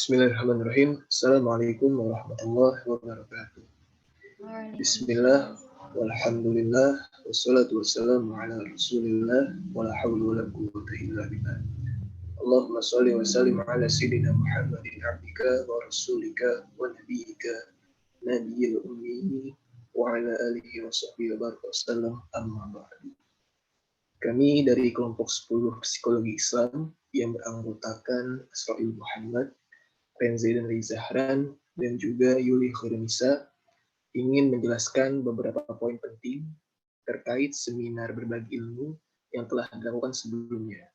Bismillahirrahmanirrahim. Assalamualaikum warahmatullahi wabarakatuh. Bismillah, walhamdulillah, wassalatu wassalamu ala rasulillah, wala hawla wala quwwata illa billah. Allahumma salli wa sallim ala sayyidina Muhammadin abdika wa rasulika wa nabiyyika nabiyil ummi wa ala alihi wa sahbihi wa baraka wasallam, amma ba'du. Kami dari kelompok 10 psikologi Islam yang beranggotakan Asra'il Muhammad, Renzi dan Rizahran, dan juga Yuli Khurunisa ingin menjelaskan beberapa poin penting terkait seminar berbagi ilmu yang telah dilakukan sebelumnya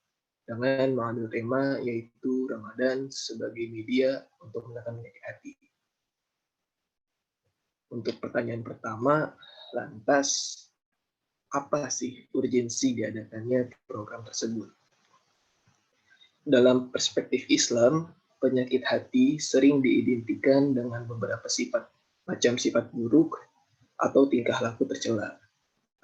dengan mengambil tema yaitu Ramadan sebagai media untuk menekan penyakit hati. Untuk pertanyaan pertama, lantas apa sih urgensi diadakannya program tersebut? Dalam perspektif Islam, penyakit hati sering diidentikan dengan beberapa sifat, macam sifat buruk atau tingkah laku tercela,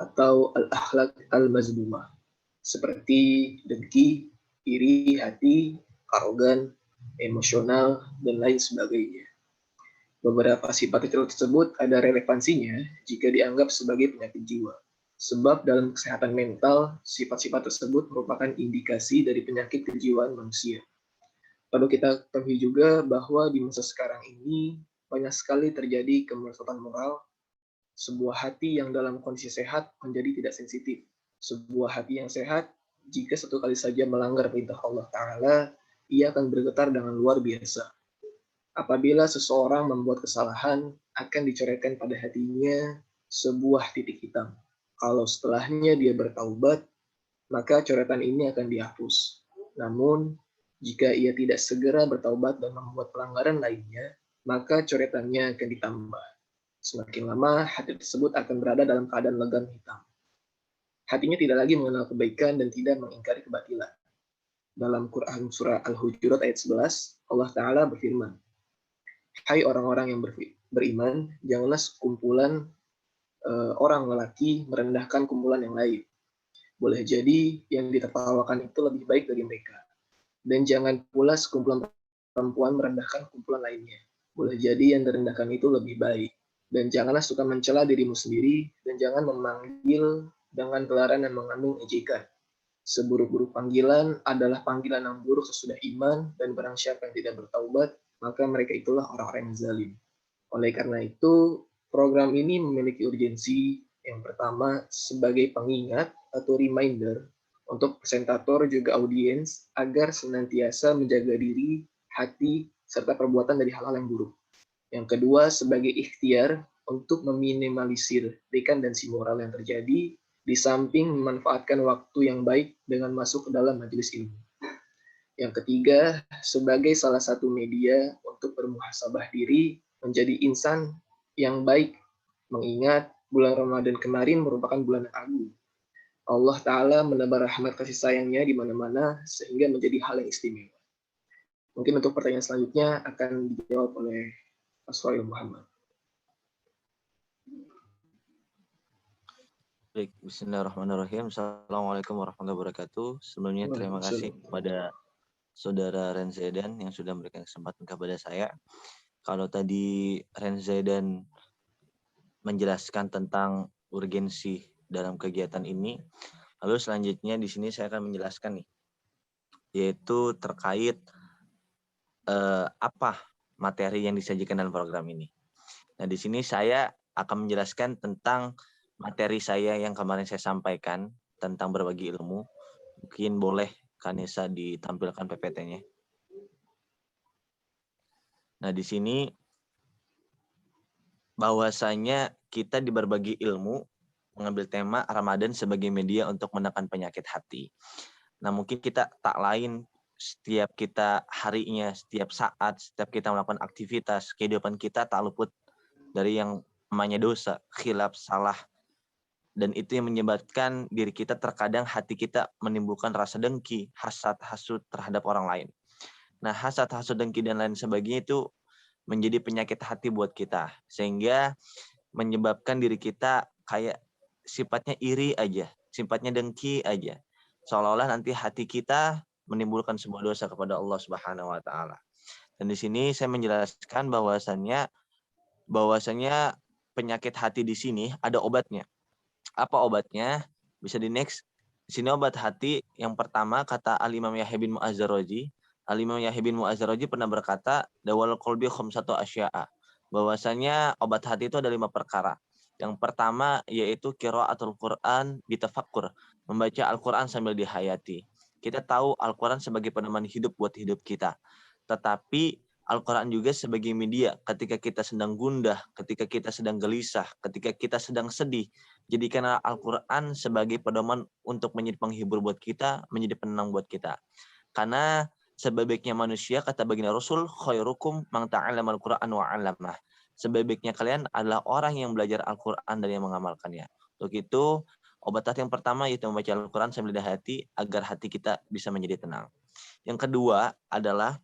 atau al-akhlaq al-mazmumah, seperti dengki, iri hati, arogan, emosional, dan lain sebagainya. Beberapa sifat tersebut ada relevansinya jika dianggap sebagai penyakit jiwa. Sebab dalam kesehatan mental, sifat-sifat tersebut merupakan indikasi dari penyakit kejiwaan manusia. Perlu kita ketahui juga bahwa di masa sekarang ini banyak sekali terjadi kemerosotan moral. Sebuah hati yang dalam kondisi sehat menjadi tidak sensitif. Sebuah hati yang sehat, jika satu kali saja melanggar perintah Allah Ta'ala, ia akan bergetar dengan luar biasa. Apabila seseorang membuat kesalahan, akan dicoretkan pada hatinya sebuah titik hitam. Kalau setelahnya dia bertaubat, maka coretan ini akan dihapus. Namun, jika ia tidak segera bertaubat dan membuat pelanggaran lainnya, maka coretannya akan ditambah. Semakin lama, hati tersebut akan berada dalam keadaan legam hitam. Hatinya tidak lagi mengenal kebaikan dan tidak mengingkari kebatilan. Dalam Quran Surah Al-Hujurat ayat 11, Allah Ta'ala berfirman, "Hai orang-orang yang beriman, janganlah sekumpulan orang lelaki merendahkan kumpulan yang lain. Boleh jadi yang ditertawakan itu lebih baik dari mereka. Dan jangan pula sekumpulan perempuan merendahkan kumpulan lainnya. Boleh jadi yang direndahkan itu lebih baik. Dan janganlah suka mencela dirimu sendiri, dan jangan memanggil dengan gelaran yang mengandung ejekan. Seburuk-buruk panggilan adalah panggilan yang buruk sesudah iman, dan barang siapa yang tidak bertaubat, maka mereka itulah orang-orang yang zalim." Oleh karena itu, program ini memiliki urgensi yang pertama sebagai pengingat atau reminder untuk presentator juga audiens agar senantiasa menjaga diri, hati, serta perbuatan dari hal-hal yang buruk. Yang kedua sebagai ikhtiar untuk meminimalisir dekandensi moral yang terjadi di samping memanfaatkan waktu yang baik dengan masuk ke dalam majelis ilmu. Yang ketiga sebagai salah satu media untuk bermuhasabah diri menjadi insan yang baik, mengingat bulan Ramadan kemarin merupakan bulan yang agung. Allah Ta'ala menebar rahmat kasih sayangnya di mana-mana sehingga menjadi hal yang istimewa. Mungkin untuk pertanyaan selanjutnya akan dijawab oleh Asra'il Muhammad. Baik, bismillahirrahmanirrahim. Assalamualaikum warahmatullahi wabarakatuh. Sebelumnya terima kasih kepada Saudara Renzedan yang sudah memberikan kesempatan kepada saya. Kalau tadi Renzedan menjelaskan tentang urgensi dalam kegiatan ini, lalu selanjutnya di sini saya akan menjelaskan nih, yaitu terkait apa materi yang disajikan dalam program ini. Nah, di sini saya akan menjelaskan tentang materi saya yang kemarin saya sampaikan tentang berbagi ilmu. Mungkin boleh Kanesa ditampilkan PPT-nya. Nah, di sini bahwasanya kita di berbagi ilmu mengambil tema Ramadan sebagai media untuk menekan penyakit hati. Nah, mungkin kita tak lain setiap kita harinya, setiap saat, setiap kita melakukan aktivitas, kehidupan kita tak luput dari yang namanya dosa, khilaf, salah. Dan itu yang menyebabkan diri kita terkadang hati kita menimbulkan rasa dengki, hasad, hasud terhadap orang lain. Nah, hasad, hasud, dengki, dan lain sebagainya itu menjadi penyakit hati buat kita. Sehingga menyebabkan diri kita kayak sifatnya iri aja, sifatnya dengki aja. Seolah-olah nanti hati kita menimbulkan sebuah dosa kepada Allah Subhanahu wa Ta'ala. Dan di sini saya menjelaskan bahwasannya penyakit hati di sini ada obatnya. Apa obatnya? Bisa di next. Di sini obat hati yang pertama kata Al-Imam Yahya bin Mu'azzaraji. Al-Imam Yahya bin Mu'azzaraji pernah berkata, dawal qalbi khamsatu asya'a. Bahwasanya obat hati itu ada 5 perkara. Yang pertama yaitu qiraatul Quran bitafakkur, membaca Al-Quran sambil dihayati. Kita tahu Al-Quran sebagai peneman hidup buat hidup kita. Tetapi Al-Quran juga sebagai media ketika kita sedang gundah, ketika kita sedang gelisah, ketika kita sedang sedih. Jadikanlah Al-Quran sebagai pedoman untuk menjadi penghibur buat kita, menjadi penenang buat kita. Karena sebaik-baiknya manusia, kata baginda Rasul, khairukum man ta'allama al-Quran wa 'allamah. Sebaik-baiknya kalian adalah orang yang belajar Al-Quran dan yang mengamalkannya. Untuk itu, obat hati yang pertama yaitu membaca Al-Quran sambil dihayati agar hati kita bisa menjadi tenang. Yang kedua adalah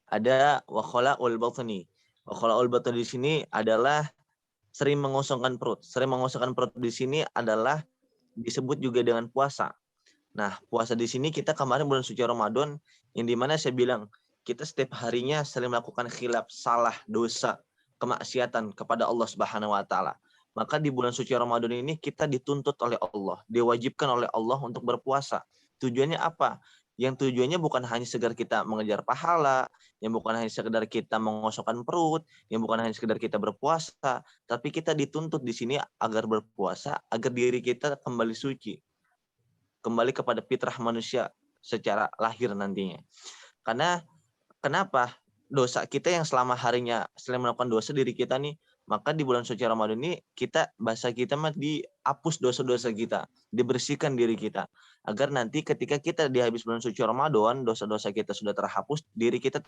ada wakhala'ul batni. Wakhala'ul batni di sini adalah sering mengosongkan perut. Sering mengosongkan perut di sini adalah disebut juga dengan puasa. Nah, puasa di sini kita kemarin bulan suci Ramadan yang dimana saya bilang kita setiap harinya sering melakukan khilaf, salah, dosa, kemaksiatan kepada Allah Subhanahu wa taala. Maka di bulan suci Ramadan ini kita dituntut oleh Allah, diwajibkan oleh Allah untuk berpuasa. Tujuannya apa? Yang tujuannya bukan hanya sekedar kita mengejar pahala, yang bukan hanya sekedar kita mengosokkan perut, yang bukan hanya sekedar kita berpuasa, tapi kita dituntut di sini agar berpuasa, agar diri kita kembali suci, kembali kepada fitrah manusia secara lahir nantinya. Karena kenapa? Dosa kita yang selama harinya selain melakukan dosa diri kita nih, maka di bulan suci Ramadan ini kita bahasa kita mah dihapus dosa-dosa kita, dibersihkan diri kita. Agar nanti ketika kita di habis bulan suci Ramadan, dosa-dosa kita sudah terhapus, diri kita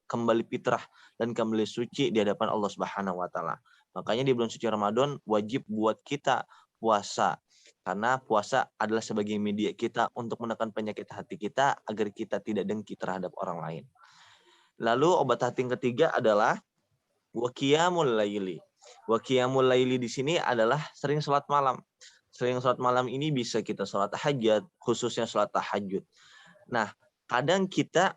kembali fitrah dan kembali suci di hadapan Allah Subhanahu wa taala. Makanya di bulan suci Ramadan wajib buat kita puasa. Karena puasa adalah sebagai media kita untuk menekan penyakit hati kita agar kita tidak dengki terhadap orang lain. Lalu obat hati yang ketiga adalah waqiyamul laili. Waqiyamul laili di sini adalah sering sholat malam. Sering sholat malam ini bisa kita sholat tahajud, khususnya sholat tahajud. Nah, kadang kita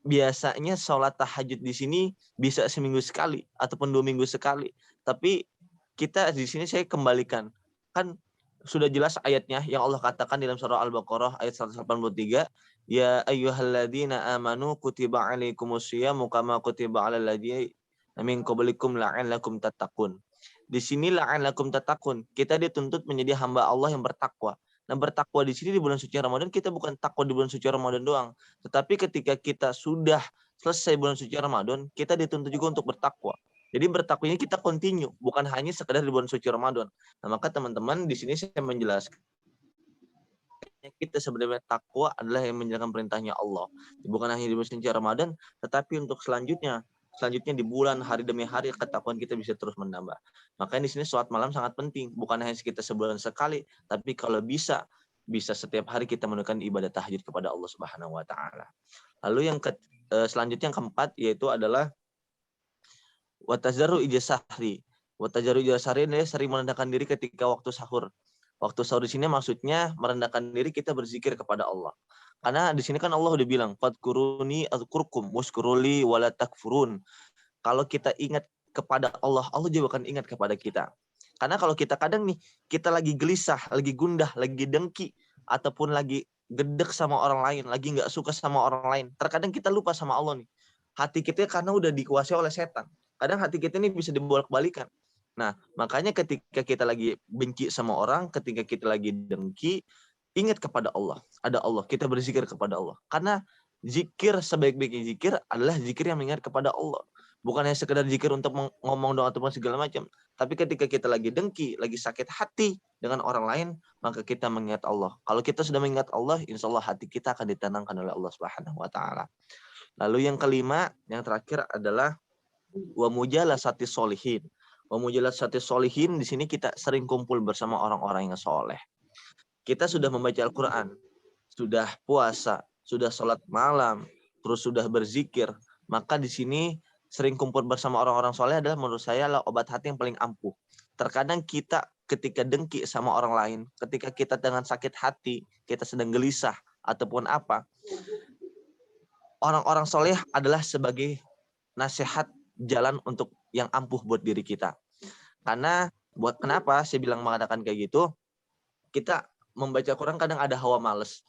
biasanya sholat tahajud di sini bisa seminggu sekali ataupun 2 minggu sekali. Tapi kita di sini saya kembalikan. Kan sudah jelas ayatnya yang Allah katakan dalam surah Al-Baqarah ayat 183, ya ayyuhalladzina amanu kutiba alaikumusyiyamu kama kutiba alal ladzina min qablikum la'allakum tattaqun. Di sini la'allakum tattaqun, kita dituntut menjadi hamba Allah yang bertakwa. Nah, bertakwa di sini di bulan suci Ramadan kita bukan takwa di bulan suci Ramadan doang, tetapi ketika kita sudah selesai bulan suci Ramadan, kita dituntut juga untuk bertakwa. Jadi bertakwanya kita continue, bukan hanya sekedar di bulan suci Ramadan. Nah, maka teman-teman di sini saya menjelaskan kita sebenarnya takwa adalah yang menjalankan perintahnya Allah. Bukan hanya di bulan suci Ramadan, tetapi untuk selanjutnya di bulan hari demi hari ketakwaan kita bisa terus menambah. Makanya di sini sholat malam sangat penting, bukan hanya kita sebulan sekali, tapi kalau bisa setiap hari kita menunaikan ibadah tahajud kepada Allah Subhanahu wa taala. Lalu yang selanjutnya yang keempat yaitu adalah watazaru ijazahri. Watazaru ijazahri ini sering merendahkan diri ketika waktu sahur. Waktu sahur di sini maksudnya merendahkan diri kita berzikir kepada Allah. Karena di sini kan Allah udah bilang, fadkuruni azkurkum waskuruli wala takfurun. Kalau kita ingat kepada Allah, Allah juga akan ingat kepada kita. Karena kalau kita kadang nih, kita lagi gelisah, lagi gundah, lagi dengki, ataupun lagi gedek sama orang lain, lagi nggak suka sama orang lain. Terkadang kita lupa sama Allah nih. Hati kita karena udah dikuasai oleh setan. Kadang hati kita ini bisa dibolak-balikan. Nah, makanya ketika kita lagi benci sama orang, ketika kita lagi dengki, ingat kepada Allah. Ada Allah, kita berzikir kepada Allah. Karena zikir sebaik-baiknya zikir adalah zikir yang mengingat kepada Allah. Bukan hanya sekedar zikir untuk ngomong doang ataupun segala macam. Tapi ketika kita lagi dengki, lagi sakit hati dengan orang lain, maka kita mengingat Allah. Kalau kita sudah mengingat Allah, insya Allah hati kita akan ditenangkan oleh Allah Subhanahu wa taala. Lalu yang kelima, yang terakhir adalah wa mujalasati sholihin. Wa mujalasati sholihin di sini kita sering kumpul bersama orang-orang yang soleh. Kita sudah membaca Al-Quran, sudah puasa, sudah sholat malam, terus sudah berzikir, maka di sini sering kumpul bersama orang-orang soleh adalah menurut saya adalah obat hati yang paling ampuh. Terkadang kita ketika dengki sama orang lain, ketika kita dengan sakit hati, kita sedang gelisah ataupun apa, orang-orang soleh adalah sebagai nasihat jalan untuk yang ampuh buat diri kita. Karena kenapa saya bilang mengatakan kayak gitu? Kita membaca Quran kadang ada hawa males.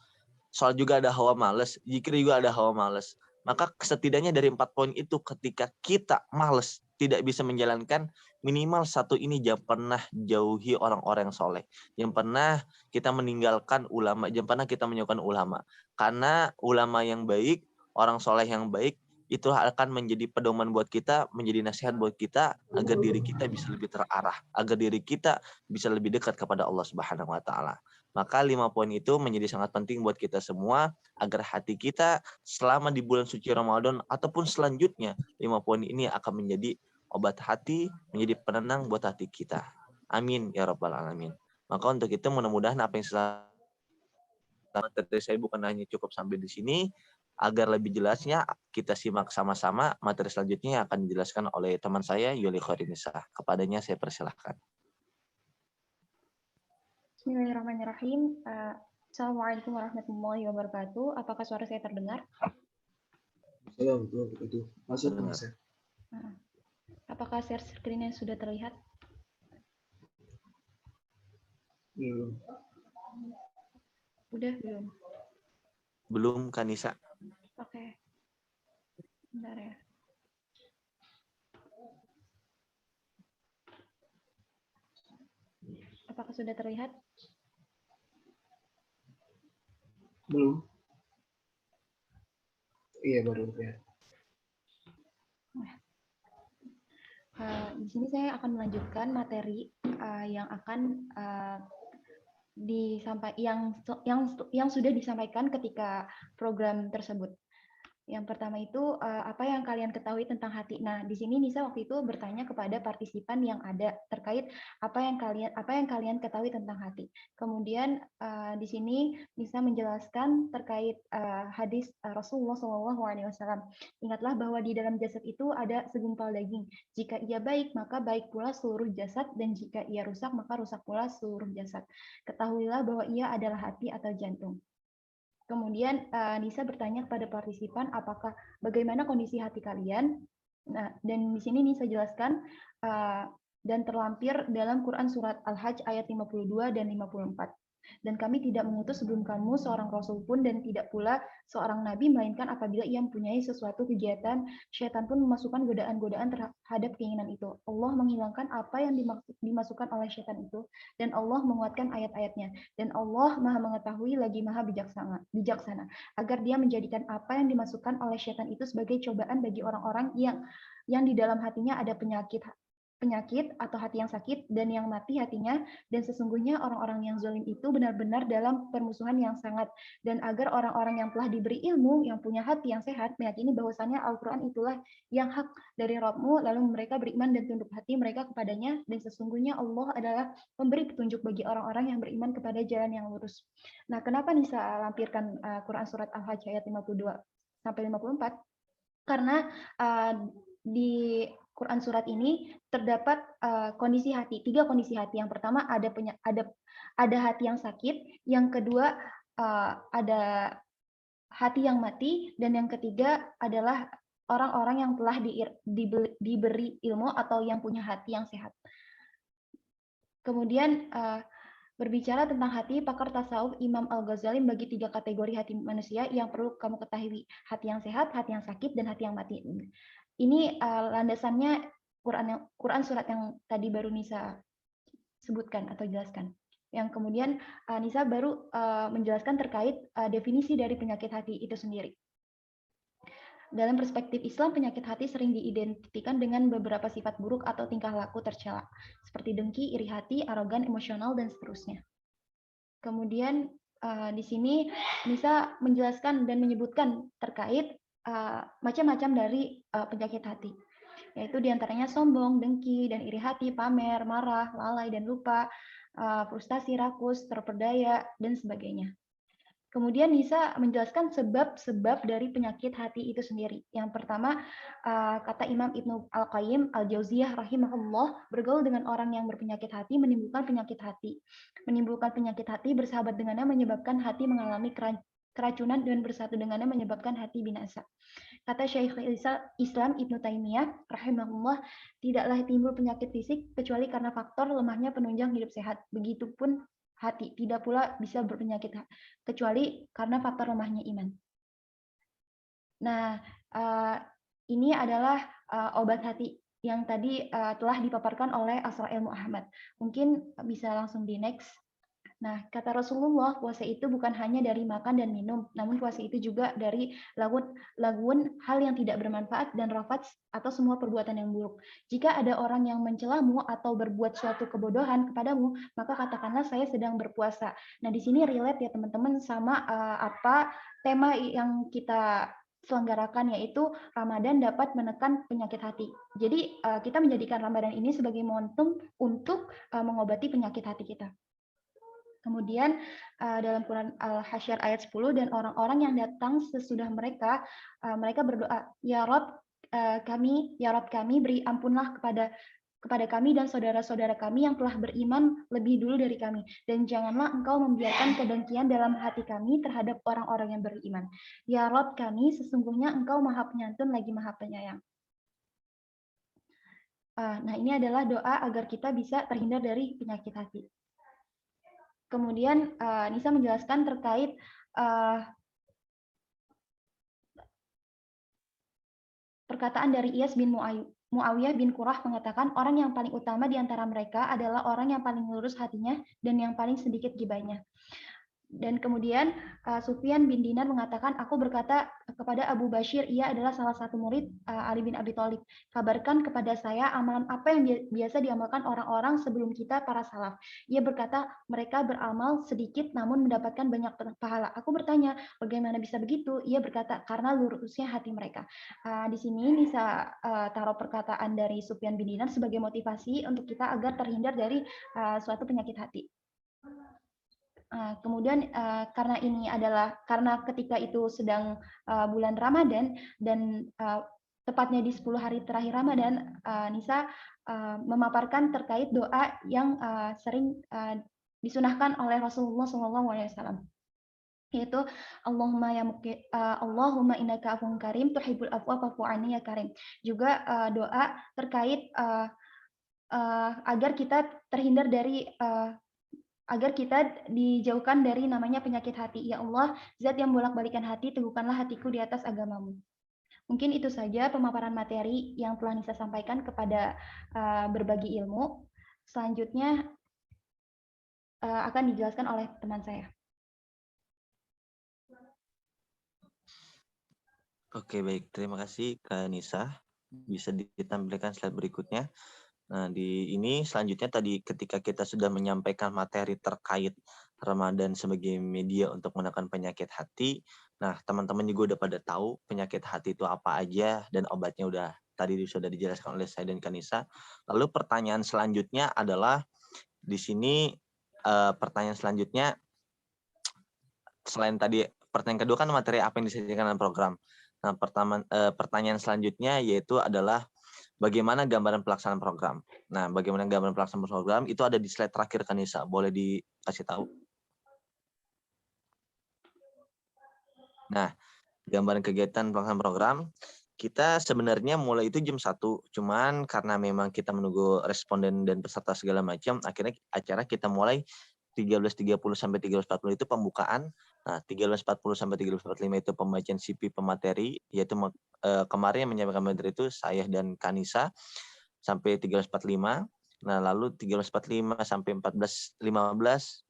Sholat juga ada hawa males, zikir juga ada hawa males. Maka setidaknya dari 4 poin itu ketika kita males, tidak bisa menjalankan, minimal satu ini jangan pernah jauhi orang-orang yang soleh. Jangan pernah kita meninggalkan ulama, jangan pernah kita menjauhkan ulama. Karena ulama yang baik, orang soleh yang baik, itu akan menjadi pedoman buat kita, menjadi nasihat buat kita, agar diri kita bisa lebih terarah, agar diri kita bisa lebih dekat kepada Allah Subhanahu wa Ta'ala. Maka 5 poin itu menjadi sangat penting buat kita semua agar hati kita selama di bulan suci Ramadan ataupun selanjutnya 5 poin ini akan menjadi obat hati, menjadi penenang buat hati kita. Amin ya rabbal alamin. Maka untuk itu mudah-mudahan apa yang materi saya bukan hanya cukup sampai di sini. Agar lebih jelasnya kita simak sama-sama materi selanjutnya yang akan dijelaskan oleh teman saya Yuli Khairinisa. Kepadanya saya persilahkan. Bismillahirrahmanirrahim. Assalamualaikum warahmatullahi wabarakatuh. Apakah suara saya terdengar? Assalamualaikum warahmatullahi wabarakatuh. Masuk. Apakah share screen-nya sudah terlihat? Belum. Udah belum? Belum, Kanisa. Oke. Bentar ya. Apakah sudah terlihat? Belum. Iya, baru ya. Di sini saya akan melanjutkan materi yang akan yang sudah disampaikan ketika program tersebut. Yang pertama itu apa yang kalian ketahui tentang hati. Nah, di sini Nisa waktu itu bertanya kepada partisipan yang ada terkait apa yang kalian ketahui tentang hati. Kemudian di sini Nisa menjelaskan terkait hadis Rasulullah SAW. Ingatlah bahwa di dalam jasad itu ada segumpal daging. Jika ia baik, maka baik pula seluruh jasad, dan jika ia rusak, maka rusak pula seluruh jasad. Ketahuilah bahwa ia adalah hati atau jantung. Kemudian Nisa bertanya kepada partisipan bagaimana kondisi hati kalian. Nah, dan di sini Nisa jelaskan dan terlampir dalam Quran surat Al-Hajj ayat 52 dan 54. Dan kami tidak mengutus sebelum kamu seorang rasul pun dan tidak pula seorang nabi, melainkan apabila ia mempunyai sesuatu kegiatan, syaitan pun memasukkan godaan-godaan terhadap keinginan itu. Allah menghilangkan apa yang dimasukkan oleh syaitan itu, dan Allah menguatkan ayat-ayatnya. Dan Allah Maha mengetahui lagi Maha bijaksana, agar dia menjadikan apa yang dimasukkan oleh syaitan itu sebagai cobaan bagi orang-orang yang di dalam hatinya ada penyakit atau hati yang sakit dan yang mati hatinya, dan sesungguhnya orang-orang yang zalim itu benar-benar dalam permusuhan yang sangat. Dan agar orang-orang yang telah diberi ilmu, yang punya hati yang sehat, meyakini bahwasannya Al-Quran itulah yang hak dari Rabb-mu, lalu mereka beriman dan tunduk hati mereka kepadanya, dan sesungguhnya Allah adalah pemberi petunjuk bagi orang-orang yang beriman kepada jalan yang lurus. Nah, kenapa Nisa lampirkan Quran surat Al-Hajj ayat 52 sampai 54? Karena di Quran surat ini terdapat kondisi hati, 3 kondisi hati. Yang pertama ada hati yang sakit, yang kedua ada hati yang mati, dan yang ketiga adalah orang-orang yang telah diberi ilmu atau yang punya hati yang sehat. Kemudian berbicara tentang hati, pakar tasawuf Imam Al-Ghazali bagi 3 kategori hati manusia yang perlu kamu ketahui: hati yang sehat, hati yang sakit, dan hati yang mati. Ini landasannya Quran surat yang tadi baru Nisa sebutkan atau jelaskan. Yang kemudian Nisa baru menjelaskan terkait definisi dari penyakit hati itu sendiri. Dalam perspektif Islam, penyakit hati sering diidentikan dengan beberapa sifat buruk atau tingkah laku tercela, seperti dengki, iri hati, arogan, emosional, dan seterusnya. Kemudian di sini Nisa menjelaskan dan menyebutkan terkait macam-macam dari penyakit hati, yaitu diantaranya sombong, dengki, dan iri hati, pamer, marah, lalai, dan lupa, frustasi, rakus, terperdaya, dan sebagainya. Kemudian Nisa menjelaskan sebab-sebab dari penyakit hati itu sendiri. Yang pertama, kata Imam Ibnu Al-Qayyim Al-Jauziyah rahimahullah, bergaul dengan orang yang berpenyakit hati menimbulkan penyakit hati. Menimbulkan penyakit hati bersahabat dengannya menyebabkan hati mengalami keracunan dan bersatu dengannya menyebabkan hati binasa. Kata Syekhul Islam Ibnu Taimiyah rahimahullah, tidaklah timbul penyakit fisik kecuali karena faktor lemahnya penunjang hidup sehat. Begitupun hati, tidak pula bisa berpenyakit kecuali karena faktor lemahnya iman. Nah, ini adalah obat hati yang tadi telah dipaparkan oleh Asra Ilmu Ahmad. Mungkin bisa langsung di next. Nah, kata Rasulullah, puasa itu bukan hanya dari makan dan minum, namun puasa itu juga dari lagun hal yang tidak bermanfaat dan rafats atau semua perbuatan yang buruk. Jika ada orang yang mencelamu atau berbuat suatu kebodohan kepadamu, maka katakanlah saya sedang berpuasa. Nah, di sini relate ya teman-teman sama apa tema yang kita selenggarakan, yaitu Ramadan dapat menekan penyakit hati. Jadi kita menjadikan Ramadan ini sebagai momentum untuk mengobati penyakit hati kita. Kemudian dalam Quran Al-Hasyr ayat 10, dan orang-orang yang datang sesudah mereka, mereka berdoa, ya Rob kami, beri ampunlah kepada kami dan saudara-saudara kami yang telah beriman lebih dulu dari kami, dan janganlah engkau membiarkan kedengkian dalam hati kami terhadap orang-orang yang beriman. Ya Rob kami, sesungguhnya engkau maha penyantun lagi maha penyayang. Nah, ini adalah doa agar kita bisa terhindar dari penyakit hati. Kemudian Nisa menjelaskan terkait perkataan dari Iyas bin Muawiyah bin Qurrah mengatakan, orang yang paling utama di antara mereka adalah orang yang paling lurus hatinya dan yang paling sedikit gibahnya. Dan kemudian Sufyan bin Dinar mengatakan, aku berkata kepada Abu Bashir, ia adalah salah satu murid Ali bin Abi Thalib. Kabarkan kepada saya amalan apa yang biasa diamalkan orang-orang sebelum kita para salaf. Ia berkata, mereka beramal sedikit namun mendapatkan banyak pahala. Aku bertanya, bagaimana bisa begitu? Ia berkata, karena lurusnya hati mereka. Di sini bisa taruh perkataan dari Sufyan bin Dinar sebagai motivasi untuk kita agar terhindar dari suatu penyakit hati. Kemudian karena ketika itu sedang bulan Ramadan dan tepatnya di 10 hari terakhir Ramadan, Nisa memaparkan terkait doa yang sering disunahkan oleh Rasulullah SAW, yaitu Allahumma innaka afuwwun karim tuhibbul afwa fa'fu anni ya karim. Juga doa terkait agar kita terhindar dari agar kita dijauhkan dari namanya penyakit hati. Ya Allah, zat yang bolak-balikan hati, teguhkanlah hatiku di atas agamamu. Mungkin itu saja pemaparan materi yang telah Nisa sampaikan kepada berbagi ilmu. Selanjutnya akan dijelaskan oleh teman saya. Oke, baik. Terima kasih Kak Nisa. Bisa ditampilkan slide berikutnya. Nah, di ini selanjutnya tadi ketika kita sudah menyampaikan materi terkait Ramadan sebagai media untuk menekan penyakit hati. Nah, teman-teman juga udah pada tahu penyakit hati itu apa aja dan obatnya udah tadi sudah dijelaskan oleh saya dan Kanisa. Lalu pertanyaan selanjutnya adalah di sini pertanyaan selanjutnya selain tadi pertanyaan kedua kan materi apa yang disajikan dalam program. Nah, pertanyaan selanjutnya yaitu adalah bagaimana gambaran pelaksanaan program. Nah, bagaimana gambaran pelaksanaan program itu ada di slide terakhir Kanisa. Boleh dikasih tahu? Nah, gambaran kegiatan pelaksanaan program, kita sebenarnya mulai itu jam 1, cuman karena memang kita menunggu responden dan peserta segala macam, akhirnya acara kita mulai 13.30 sampai 13.40 itu pembukaan. Nah, 13.40 sampai 13.45 itu pembacaan CV pemateri, yaitu kemarin yang menyampaikan materi itu saya dan Kanisa sampai 13.45. Nah, lalu 13.45 sampai 14.15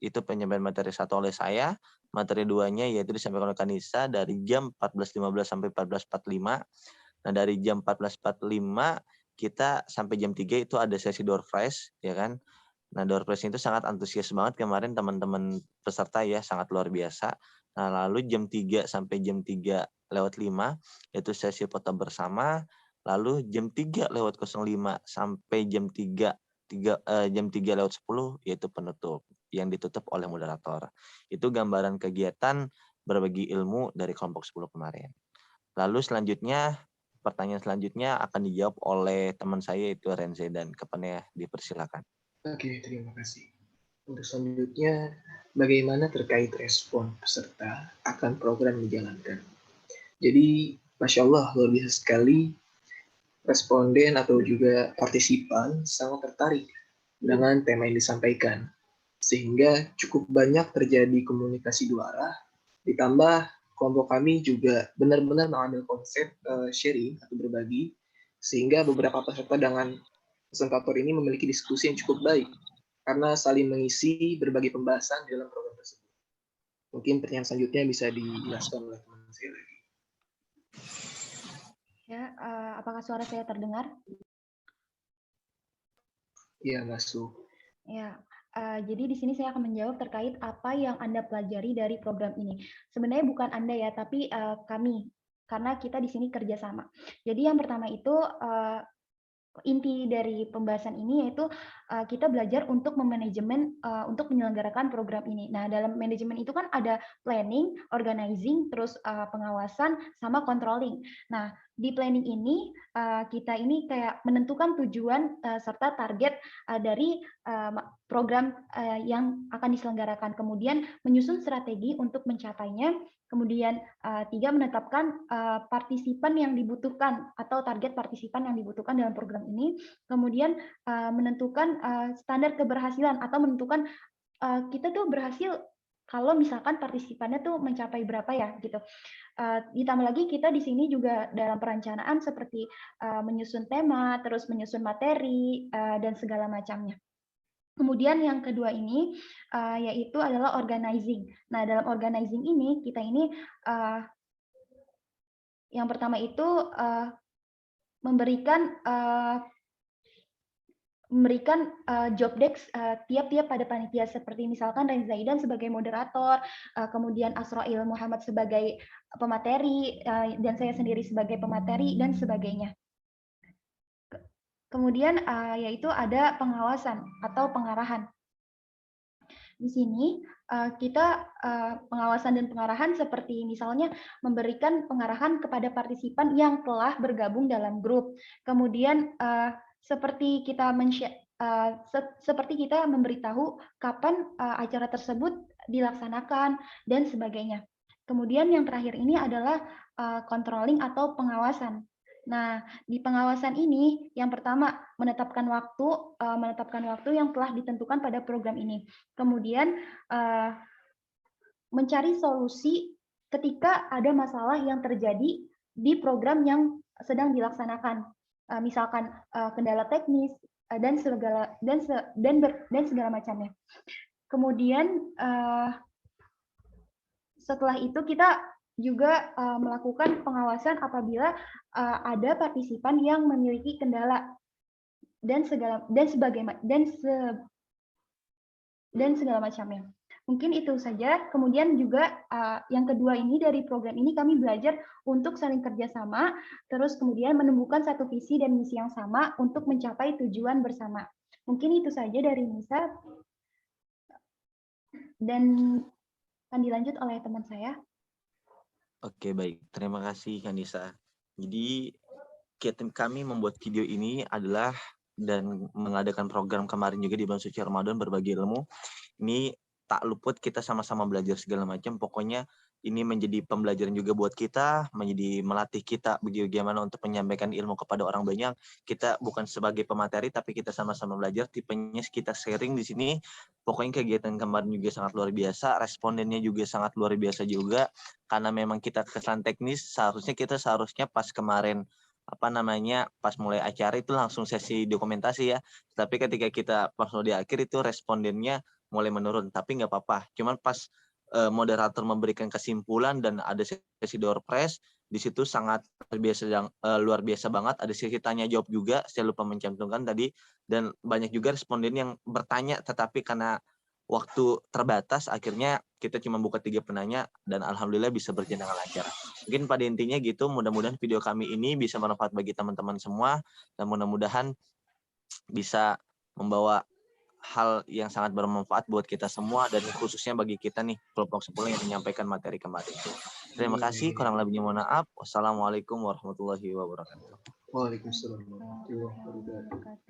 itu penyampaian materi 1 oleh saya. Materi 2-nya yaitu disampaikan oleh Kanisa dari jam 14.15 sampai 14.45. Nah, dari jam 14.45 kita sampai jam 3 itu ada sesi door prize, ya kan? Nah, door prize itu sangat antusias banget kemarin teman-teman peserta ya, sangat luar biasa. Nah, lalu jam 3 sampai jam 3:05 itu sesi foto bersama. Lalu jam 3:05 sampai jam 3:10 yaitu penutup yang ditutup oleh moderator. Itu gambaran kegiatan berbagi ilmu dari kelompok 10 kemarin. Lalu selanjutnya, pertanyaan selanjutnya akan dijawab oleh teman saya yaitu Renze dan Kepennya dipersilakan. Oke, terima kasih. Untuk selanjutnya, bagaimana terkait respon peserta akan program yang dijalankan. Jadi, Masya Allah, luar biasa sekali responden atau juga partisipan sangat tertarik dengan tema yang disampaikan. Sehingga cukup banyak terjadi komunikasi dua arah, ditambah kelompok kami juga benar-benar mengambil konsep sharing atau berbagi, sehingga beberapa peserta dengan presentator ini memiliki diskusi yang cukup baik, karena saling mengisi berbagai pembahasan di dalam program tersebut. Mungkin pertanyaan selanjutnya bisa dijelaskan oleh teman saya lagi. Ya, apakah suara saya terdengar? Iya, masuk. Ya, jadi di sini saya akan menjawab terkait apa yang Anda pelajari dari program ini. Sebenarnya bukan Anda ya, tapi kami, karena kita di sini kerjasama. Jadi yang pertama itu inti dari pembahasan ini yaitu kita belajar untuk memanajemen untuk menyelenggarakan program ini. Nah, dalam manajemen itu kan ada planning, organizing, terus pengawasan sama controlling. Nah, di planning ini kita ini kayak menentukan tujuan serta target dari program yang akan diselenggarakan. Kemudian menyusun strategi untuk mencapainya. Kemudian tiga, menetapkan partisipan yang dibutuhkan atau target partisipan yang dibutuhkan dalam program ini. Kemudian menentukan standar keberhasilan atau menentukan kita tuh berhasil kalau misalkan partisipannya tuh mencapai berapa ya gitu. Ditambah lagi kita di sini juga dalam perencanaan seperti menyusun tema, terus menyusun materi dan segala macamnya. Kemudian yang kedua ini yaitu adalah organizing. Nah, dalam organizing ini kita ini yang pertama itu memberikan job desk tiap-tiap pada panitia, seperti misalkan Reza Zaidan sebagai moderator, kemudian Asroil Muhammad sebagai pemateri, dan saya sendiri sebagai pemateri dan sebagainya. Kemudian yaitu ada pengawasan atau pengarahan. Di sini kita pengawasan dan pengarahan seperti misalnya memberikan pengarahan kepada partisipan yang telah bergabung dalam grup. Kemudian seperti kita seperti kita memberitahu kapan acara tersebut dilaksanakan dan sebagainya. Kemudian yang terakhir ini adalah controlling atau pengawasan. Nah, di pengawasan ini yang pertama menetapkan waktu yang telah ditentukan pada program ini. Kemudian mencari solusi ketika ada masalah yang terjadi di program yang sedang dilaksanakan. Misalkan kendala teknis dan segala macamnya. Kemudian setelah itu kita juga melakukan pengawasan apabila ada partisipan yang memiliki kendala dan segala macamnya. Mungkin itu saja. Kemudian juga yang kedua ini dari program ini kami belajar untuk saling kerjasama, terus kemudian menemukan satu visi dan misi yang sama untuk mencapai tujuan bersama. Mungkin itu saja dari Nisa. Dan akan dilanjut oleh teman saya. Oke, baik. Terima kasih, Kanisa. Jadi, kami membuat video ini adalah dan mengadakan program kemarin juga di bulan suci Ramadan berbagi ilmu. Ini tak luput kita sama-sama belajar segala macam. Pokoknya ini menjadi pembelajaran juga buat kita, menjadi melatih kita bagaimana untuk menyampaikan ilmu kepada orang banyak. Kita bukan sebagai pemateri, tapi kita sama-sama belajar. Tipenya kita sharing di sini. Pokoknya kegiatan kemarin juga sangat luar biasa. Respondennya juga sangat luar biasa juga. Karena memang kita kesalahan teknis, seharusnya pas kemarin pas mulai acara itu langsung sesi dokumentasi ya. Tapi ketika kita pas di akhir itu respondennya mulai menurun, tapi nggak apa-apa. Cuman pas moderator memberikan kesimpulan dan ada sesi door prize, di situ sangat luar biasa banget. Ada sesi tanya jawab juga, saya lupa mencantumkan tadi, dan banyak juga responden yang bertanya, tetapi karena waktu terbatas, akhirnya kita cuma buka 3 penanya dan alhamdulillah bisa berjalan dengan lancar. Mungkin pada intinya gitu, mudah-mudahan video kami ini bisa bermanfaat bagi teman-teman semua dan mudah-mudahan bisa membawa hal yang sangat bermanfaat buat kita semua dan khususnya bagi kita nih kelompok 10 yang menyampaikan materi kemarin. Terima kasih, kurang lebihnya mohon maaf. Wassalamualaikum warahmatullahi wabarakatuh. Waalaikumsalam warahmatullahi wabarakatuh.